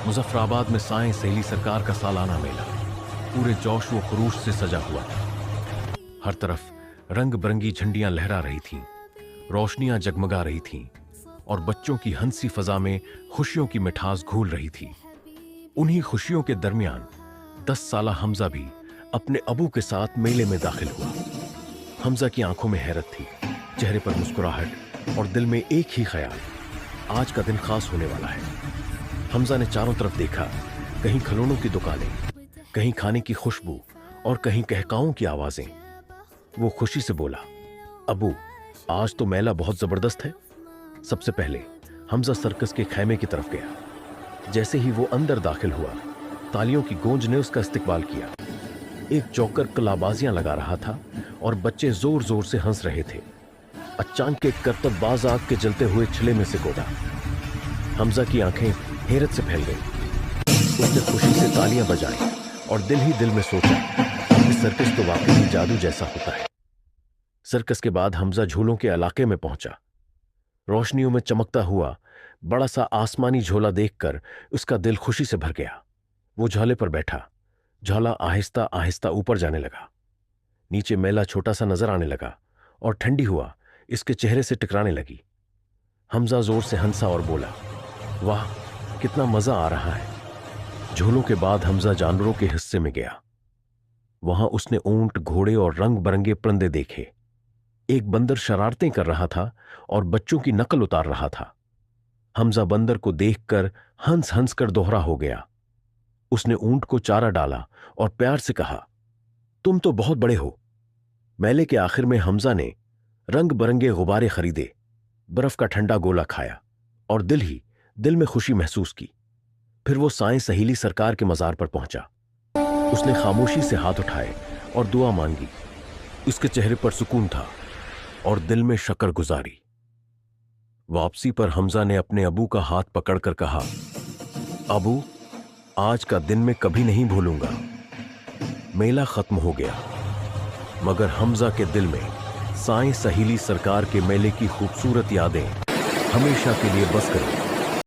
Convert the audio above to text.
मुजफ्फराबाद में साईं सहेली सरकार का सालाना मेला पूरे जोश व खरूश से सजा हुआ था। हर तरफ रंग बिरंगी झंडियां लहरा रही थीं, रोशनियां जगमगा रही थीं और बच्चों की हंसी फजा में खुशियों की मिठास घूल रही थी। उन्हीं खुशियों के दरमियान 10 साला हमजा भी अपने अबू के साथ मेले में दाखिल हुआ। हमजा की आंखों में हैरत थी, चेहरे पर मुस्कुराहट और दिल में एक ही ख्याल, आज का दिन खास होने वाला है। हमजा ने चारों तरफ देखा, कहीं खिलौनों की दुकानें, कहीं खाने की खुशबू और कहीं कहकाओं की आवाजें। वो खुशी से बोला, अबू आज तो मेला बहुत जबरदस्त है। सबसे पहले हमजा सर्कस के खैमे की तरफ गया। जैसे ही वो अंदर दाखिल हुआ, तालियों की गूंज ने उसका इस्तकबाल किया। एक जोकर कलाबाजियां लगा रहा था और बच्चे जोर जोर से हंस रहे थे। अचानक एक करतबबाज आग के जलते हुए छिले में से कूदा। हमजा की आंखें हैरत से फैल गई। उसने खुशी से तालियां बजाई और दिल ही दिल में सोचा कि सर्कस तो वाकई जादू जैसा होता है। सर्कस के बाद हमजा झूलों के इलाके में पहुंचा। रोशनियों में चमकता हुआ बड़ा सा आसमानी झोला देखकर उसका दिल खुशी से भर गया। वो झोले पर बैठा। झोला आहिस्ता आहिस्ता ऊपर जाने लगा। नीचे मेला छोटा सा नजर आने लगा और ठंडी हुआ इसके चेहरे से टकराने लगी। हमजा जोर से हंसा और बोला, वाह कितना मजा आ रहा है। झूलों के बाद हमजा जानवरों के हिस्से में गया। वहां उसने ऊंट, घोड़े और रंग बरंगे परिंदे देखे। एक बंदर शरारतें कर रहा था और बच्चों की नकल उतार रहा था। हमजा बंदर को देखकर हंस हंस कर दोहरा हो गया। उसने ऊंट को चारा डाला और प्यार से कहा, तुम तो बहुत बड़े हो। मेले के आखिर में हमजा ने रंग बरंगे गुब्बारे खरीदे, बर्फ का ठंडा गोला खाया और दिल में खुशी महसूस की। फिर वो साईं सहेली सरकार के मजार पर पहुंचा। उसने खामोशी से हाथ उठाए और दुआ मांगी। उसके चेहरे पर सुकून था और दिल में शक्र गुजारी। वापसी पर हमजा ने अपने अबू का हाथ पकड़कर कहा, अबू आज का दिन मैं कभी नहीं भूलूंगा। मेला खत्म हो गया, मगर हमजा के दिल में साईं सहेली सरकार के मेले की खूबसूरत यादें हमेशा के लिए बस गई।